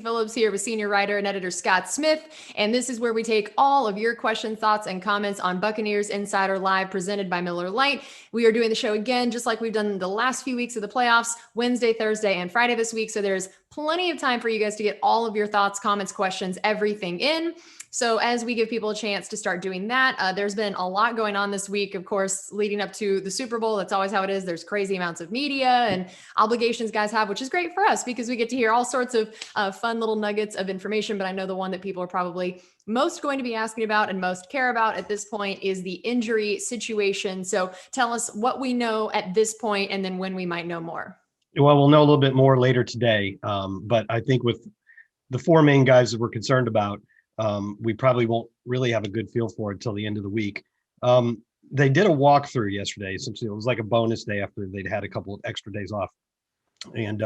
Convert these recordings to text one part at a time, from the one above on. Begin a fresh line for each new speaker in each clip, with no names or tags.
Phillips here with senior writer and editor Scott Smith, and this is where we take all of your questions, thoughts, and comments on Buccaneers Insider Live presented by Miller Lite. We are doing the show again, just like we've done the last few weeks of the playoffs, Wednesday, Thursday, and Friday this week. So there's plenty of time for you guys to get all of your thoughts, comments, questions, everything in. So as we give people a chance to start doing that, there's been a lot going on this week, of course, leading up to the Super Bowl. That's always how it is. There's crazy amounts of media and obligations guys have, which is great for us because we get to hear all sorts of fun little nuggets of information. But I know the one that people are probably most going to be asking about and most care about at this point is the injury situation. So tell us what we know at this point and then when we might know more.
Well, we'll know a little bit more later today. But I think with the four main guys that we're concerned about, we probably won't really have a good feel for it until the end of the week. They did a walkthrough yesterday. Essentially, it was like a bonus day after they'd had a couple of extra days off. And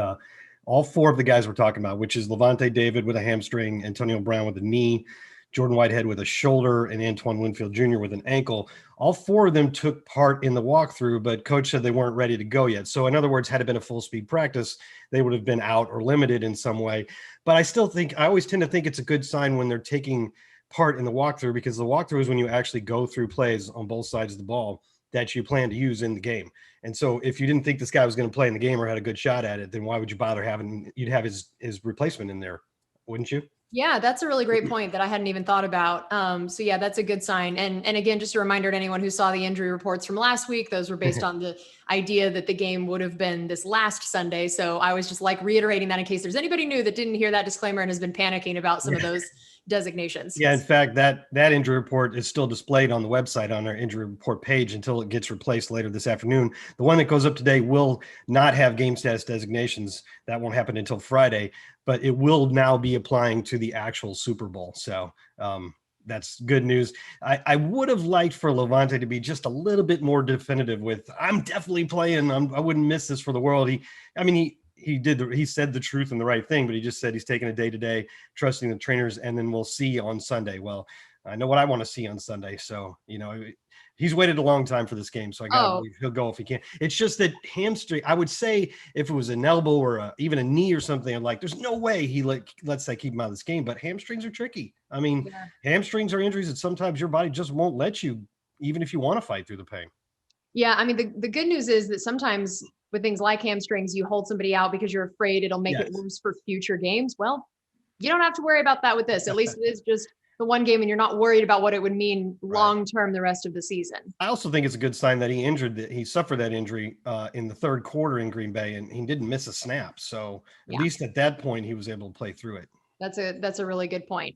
all four of the guys we're talking about, which is Lavonte David with a hamstring, Antonio Brown with a knee, Jordan Whitehead with a shoulder, and Antoine Winfield Jr. with an ankle. All four of them took part in the walkthrough, but coach said they weren't ready to go yet. So in other words, had it been a full speed practice, they would have been out or limited in some way. But I always tend to think it's a good sign when they're taking part in the walkthrough, because the walkthrough is when you actually go through plays on both sides of the ball that you plan to use in the game. And so if you didn't think this guy was going to play in the game or had a good shot at it, then why would you bother you'd have his replacement in there, wouldn't you?
Yeah, that's a really great point that I hadn't even thought about. So yeah, that's a good sign. And again, just a reminder to anyone who saw the injury reports from last week, those were based on the idea that the game would have been this last Sunday. So I was just like reiterating that in case there's anybody new that didn't hear that disclaimer and has been panicking about some of those designations.
Yeah, in fact, that injury report is still displayed on the website on our injury report page until it gets replaced later this afternoon. The one that goes up today will not have game status designations. That won't happen until Friday, but it will now be applying to the actual Super Bowl. So that's good news. I would have liked for Lavonte to be just a little bit more definitive with, I'm definitely playing. I wouldn't miss this for the world. He said the truth and the right thing, but he just said he's taking a day-to-day, trusting the trainers, and then we'll see on Sunday. Well, I know what I want to see on Sunday. So, he's waited a long time for this game. So he'll go if he can. It's just that hamstring, I would say if it was an elbow or even a knee or something, I'm like, there's no way he lets that keep him out of this game. But hamstrings are tricky. Hamstrings are injuries that sometimes your body just won't let you, even if you want to fight through the pain.
Yeah. The good news is that sometimes with things like hamstrings, you hold somebody out because you're afraid it'll make it worse for future games. Well, you don't have to worry about that with this. At least it is just the one game and you're not worried about what it would mean long-term the rest of the season.
I also think it's a good sign that he suffered that injury in the third quarter in Green Bay, and he didn't miss a snap. So at least at that point, he was able to play through it.
That's a really good point.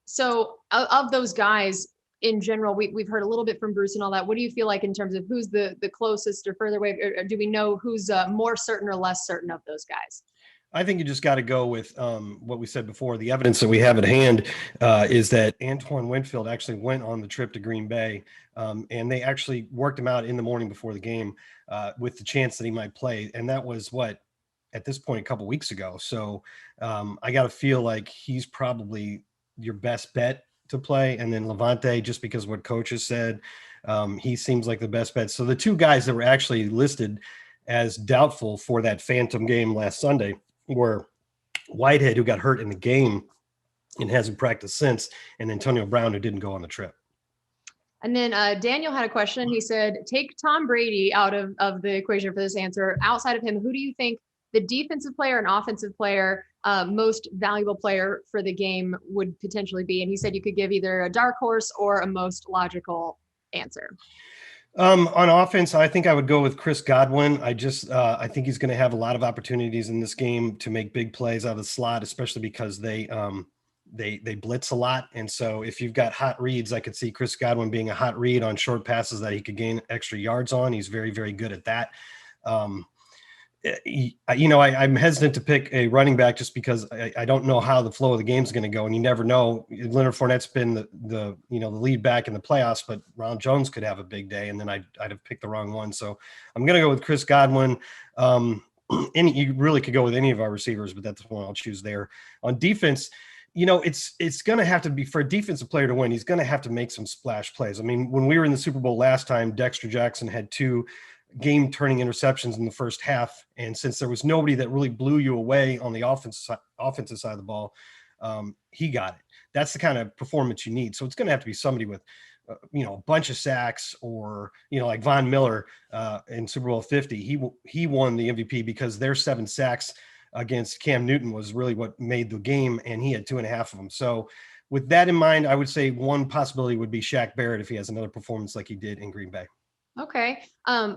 So of those guys in general, we've heard a little bit from Bruce and all that. What do you feel like in terms of who's the closest or further away? Or do we know who's more certain or less certain of those guys?
I think you just got to go with what we said before. The evidence that we have at hand is that Antoine Winfield actually went on the trip to Green Bay, and they actually worked him out in the morning before the game with the chance that he might play. And that was at this point, a couple weeks ago. So I got to feel like he's probably your best bet to play. And then Lavonte, just because of what coach has said, he seems like the best bet. So the two guys that were actually listed as doubtful for that phantom game last Sunday were Whitehead, who got hurt in the game and hasn't practiced since, and Antonio Brown, who didn't go on the trip.
And then Daniel had a question. He said, take Tom Brady out of the equation for this answer. Outside of him, who do you think the defensive player and offensive player, most valuable player for the game would potentially be? And he said you could give either a dark horse or a most logical answer.
On offense, I think I would go with Chris Godwin. I think he's going to have a lot of opportunities in this game to make big plays out of the slot, especially because they blitz a lot. And so if you've got hot reads, I could see Chris Godwin being a hot read on short passes that he could gain extra yards on. He's very, very good at that. I'm hesitant to pick a running back just because I don't know how the flow of the game is going to go, and you never know. Leonard Fournette's been the lead back in the playoffs, but Ronald Jones could have a big day, and then I'd have picked the wrong one. So I'm going to go with Chris Godwin. You really could go with any of our receivers, but that's the one I'll choose there. On defense, it's going to have to be, for a defensive player to win, he's going to have to make some splash plays. I mean, when we were in the Super Bowl last time, Dexter Jackson had two game-turning interceptions in the first half. And since there was nobody that really blew you away on the offensive side of the ball, he got it. That's the kind of performance you need. So it's going to have to be somebody with, a bunch of sacks, or, like Von Miller in Super Bowl 50. He won the MVP because their 7 sacks against Cam Newton was really what made the game, and he had 2.5 of them. So with that in mind, I would say one possibility would be Shaq Barrett if he has another performance like he did in Green Bay.
Okay.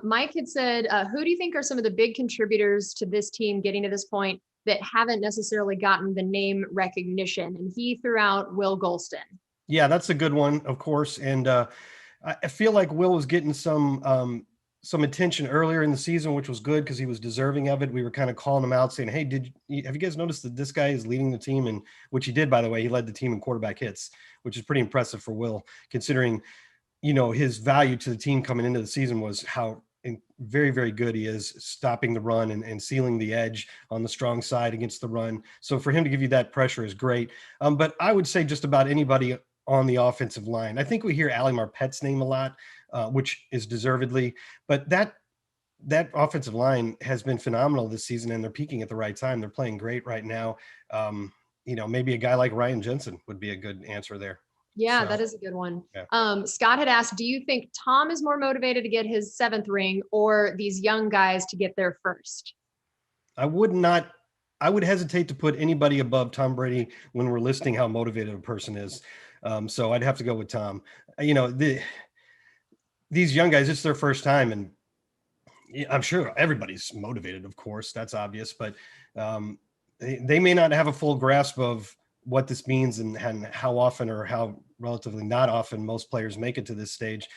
Mike had said, who do you think are some of the big contributors to this team getting to this point that haven't necessarily gotten the name recognition? And he threw out Will Golston.
Yeah, that's a good one, of course. And I feel like Will was getting some attention earlier in the season, which was good because he was deserving of it. We were kind of calling him out saying, hey, have you guys noticed that this guy is leading the team? And which he did, by the way. He led the team in quarterback hits, which is pretty impressive for Will, considering, his value to the team coming into the season was how very, very good he is stopping the run and sealing the edge on the strong side against the run. So for him to give you that pressure is great. But I would say just about anybody on the offensive line. I think we hear Ali Marpet's name a lot, which is deservedly, but that offensive line has been phenomenal this season, and they're peaking at the right time. They're playing great right now. Maybe a guy like Ryan Jensen would be a good answer there.
Yeah,
So,
that is a good one.
yeah.
Scott had asked, do you think Tom is more motivated to get his 7th ring or these young guys to get their first?
I would hesitate to put anybody above Tom Brady when we're listing how motivated a person is. So I'd have to go with Tom. These young guys, it's their first time, and I'm sure everybody's motivated, of course, that's obvious, but they may not have a full grasp of what this means and how often, or how relatively not often, most players make it to this stage.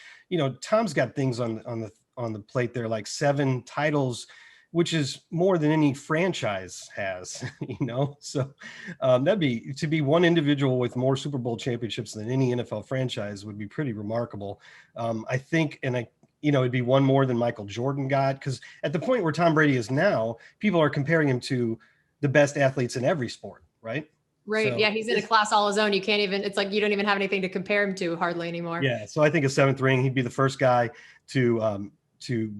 Tom's got things on the plate there, like 7 titles, which is more than any franchise has, So to be one individual with more Super Bowl championships than any NFL franchise would be pretty remarkable. I think, it'd be one more than Michael Jordan got, because at the point where Tom Brady is now, people are comparing him to the best athletes in every sport, right?
Right.
So,
yeah. He's in a class all his own. It's like, you don't even have anything to compare him to hardly anymore.
Yeah. So I think a 7th ring, he'd be the first guy to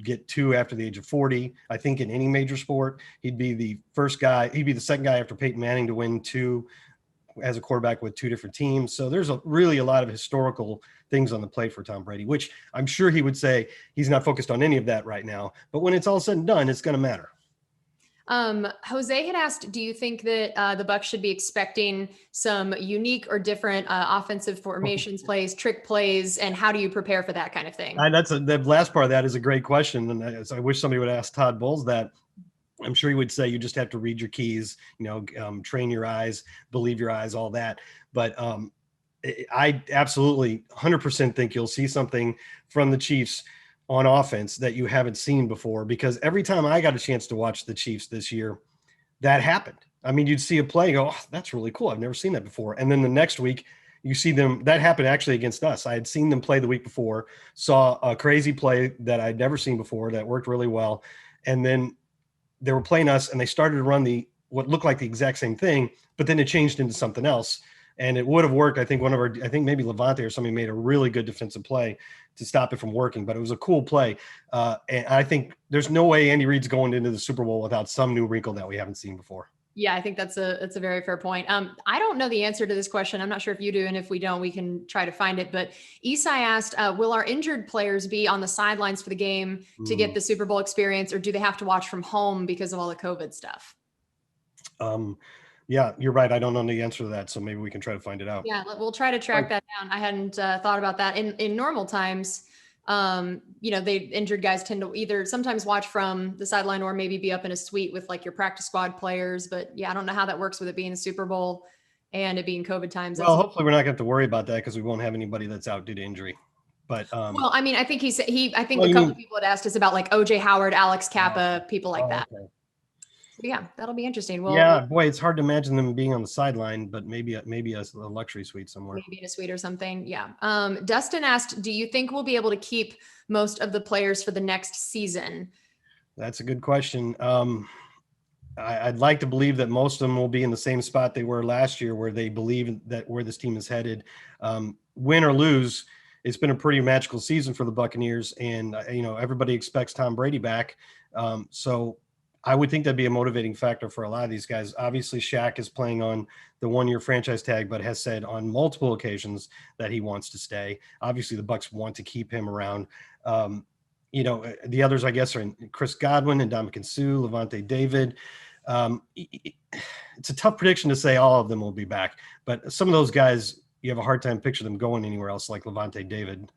get 2 after the age of 40. I think in any major sport, he'd be the second guy after Peyton Manning to win 2 as a quarterback with 2 different teams. So there's really a lot of historical things on the plate for Tom Brady, which I'm sure he would say he's not focused on any of that right now. But when it's all said and done, it's going to matter.
Jose had asked, do you think that the Bucs should be expecting some unique or different offensive formations plays, trick plays, and how do you prepare for that kind of thing?
The last part of that is a great question. And I wish somebody would ask Todd Bowles that. I'm sure he would say you just have to read your keys, train your eyes, believe your eyes, all that. But I absolutely 100% think you'll see something from the Chiefs on offense that you haven't seen before, because every time I got a chance to watch the Chiefs this year, that happened. I mean, you'd see a play and go, oh, that's really cool. I've never seen that before. And then the next week you see them, that happened actually against us. I had seen them play the week before, saw a crazy play that I'd never seen before that worked really well. And then they were playing us and they started to run what looked like the exact same thing, but then it changed into something else. And it would have worked. I think maybe Levante or somebody made a really good defensive play to stop it from working, but it was a cool play. And I think there's no way Andy Reid's going into the Super Bowl without some new wrinkle that we haven't seen before.
Yeah, I think that's a very fair point. I don't know the answer to this question. I'm not sure if you do. And if we don't, we can try to find it. But Esai asked, will our injured players be on the sidelines for the game to get the Super Bowl experience, or do they have to watch from home because of all the COVID stuff?
Yeah, you're right. I don't know the answer to that. So maybe we can try to find it out.
Yeah, we'll try to track that down. I hadn't thought about that. In normal times, they injured guys tend to either sometimes watch from the sideline or maybe be up in a suite with like your practice squad players. But yeah, I don't know how that works with it being a Super Bowl and it being COVID times.
Well, hopefully we're not going to have to worry about that because we won't have anybody that's out due to injury. But
well, I mean, I think I think a couple of people had asked us about like OJ Howard, Alex Kappa, people like that. Okay. So yeah, that'll be interesting. Well,
yeah, boy, it's hard to imagine them being on the sideline, but maybe a luxury suite somewhere.
Maybe in a suite or something. Yeah. Dustin asked, do you think we'll be able to keep most of the players for the next season?
That's a good question. I'd like to believe that most of them will be in the same spot they were last year, where they believe that where this team is headed. Win or lose, it's been a pretty magical season for the Buccaneers, and everybody expects Tom Brady back. So I would think that'd be a motivating factor for a lot of these guys. Obviously, Shaq is playing on the 1-year franchise tag, but has said on multiple occasions that he wants to stay. Obviously, the Bucs want to keep him around. The others, I guess, are Chris Godwin and Ndamukong Suh, Levante David. It's a tough prediction to say all of them will be back, but some of those guys, you have a hard time picturing them going anywhere else like Levante David.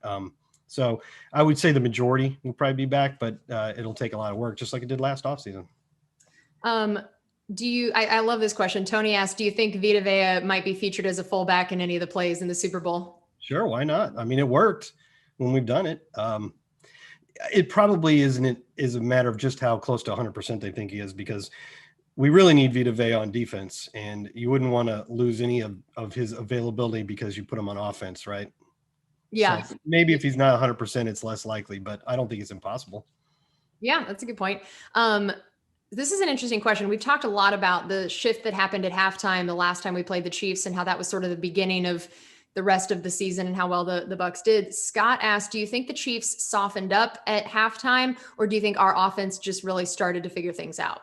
So I would say the majority will probably be back, but it'll take a lot of work, just like it did last offseason.
I love this question. Tony asked, do you think Vidaveya might be featured as a fullback in any of the plays in the Super Bowl?
Sure. Why not? I mean, it worked when we've done it. It probably is a matter of just how close to 100% they think he is, because we really need Vidaveya on defense, and you wouldn't want to lose any of his availability because you put him on offense, right?
Yeah.
So maybe if he's not 100%, it's less likely, but I don't think it's impossible.
Yeah, that's a good point. This is an interesting question. We've talked a lot about the shift that happened at halftime the last time we played the Chiefs, and how that was sort of the beginning of the rest of the season and how well the Bucs did. Scott asked, do you think the Chiefs softened up at halftime, or do you think our offense just really started to figure things out?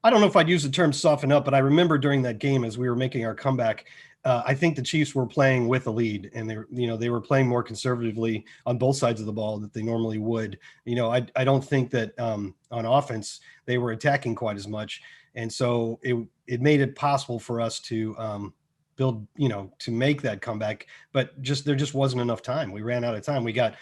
I don't know if I'd use the term soften up, but I remember during that game as we were making our comeback, I think the Chiefs were playing with a lead, and they were playing more conservatively on both sides of the ball that they normally would. I don't think that on offense they were attacking quite as much, and so it made it possible for us to build, to make that comeback. But there just wasn't enough time. We ran out of time. We got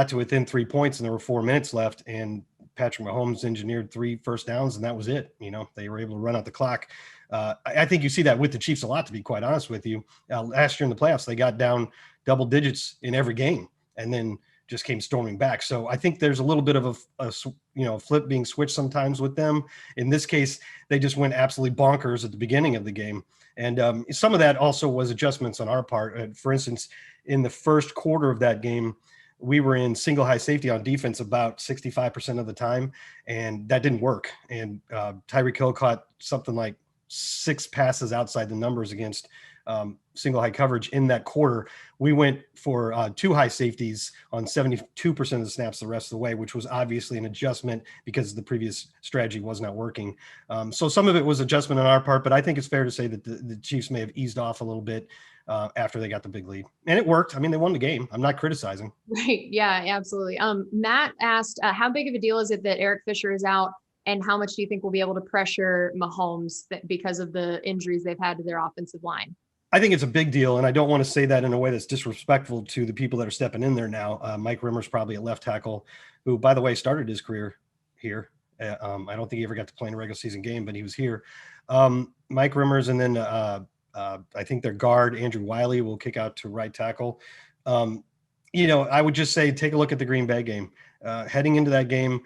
to within 3 points, and there were 4 minutes left, and Patrick Mahomes engineered 3 first downs, and that was it. They were able to run out the clock. I think you see that with the Chiefs a lot, to be quite honest with you. Last year in the playoffs, they got down double digits in every game and then just came storming back. So I think there's a little bit of a flip being switched sometimes with them. In this case, they just went absolutely bonkers at the beginning of the game. And some of that also was adjustments on our part. For instance, in the first quarter of that game, we were in single high safety on defense about 65% of the time, and that didn't work. And Tyreek Hill caught something like 6 passes outside the numbers against single high coverage in that quarter. We went for 2 high safeties on 72% of the snaps the rest of the way, which was obviously an adjustment because the previous strategy was not working. So some of it was adjustment on our part, but I think it's fair to say that the Chiefs may have eased off a little bit after they got the big lead, and it worked. I mean, they won the game. I'm not criticizing.
Right. Yeah, absolutely. Matt asked, how big of a deal is it that Eric Fisher is out, and how much do you think we'll be able to pressure Mahomes because of the injuries they've had to their offensive line?
I think it's a big deal, and I don't want to say that in a way that's disrespectful to the people that are stepping in there now. Mike Rimmer's probably a left tackle who, by the way, started his career here. I don't think he ever got to play in a regular season game, but he was here. Mike Rimmer's, and then I think their guard, Andrew Wiley, will kick out to right tackle. I would just say take a look at the Green Bay game. Heading into that game,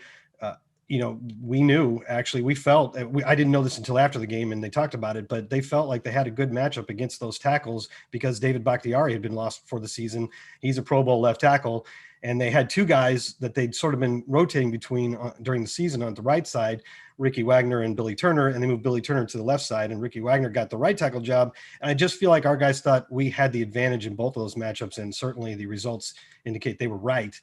we felt, I didn't know this until after the game and they talked about it, but they felt like they had a good matchup against those tackles because David Bakhtiari had been lost for the season. He's a Pro Bowl left tackle, and they had 2 guys that they'd sort of been rotating between during the season on the right side, Ricky Wagner and Billy Turner, and they moved Billy Turner to the left side, and Ricky Wagner got the right tackle job. And I just feel like our guys thought we had the advantage in both of those matchups, and certainly the results indicate they were right.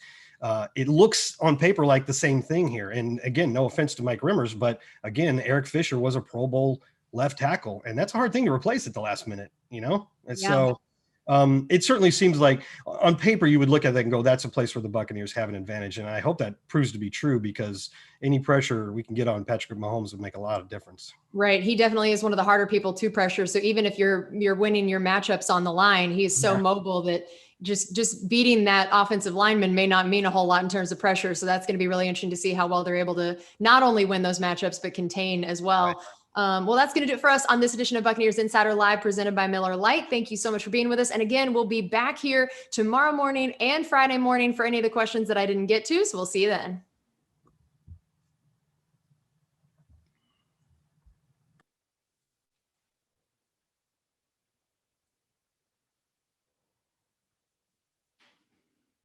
It looks on paper like the same thing here. And again, no offense to Mike Rimmers, but again, Eric Fisher was a Pro Bowl left tackle, and that's a hard thing to replace at the last minute, And so it certainly seems like on paper you would look at that and go, that's a place where the Buccaneers have an advantage. And I hope that proves to be true, because any pressure we can get on Patrick Mahomes would make a lot of difference.
Right. He definitely is one of the harder people to pressure. So even if you're winning your matchups on the line, he's so mobile that just beating that offensive lineman may not mean a whole lot in terms of pressure. So that's going to be really interesting to see how well they're able to not only win those matchups, but contain as well. Right. Well, that's going to do it for us on this edition of Buccaneers Insider Live, presented by Miller Lite. Thank you so much for being with us. And again, we'll be back here tomorrow morning and Friday morning for any of the questions that I didn't get to. So we'll see you then.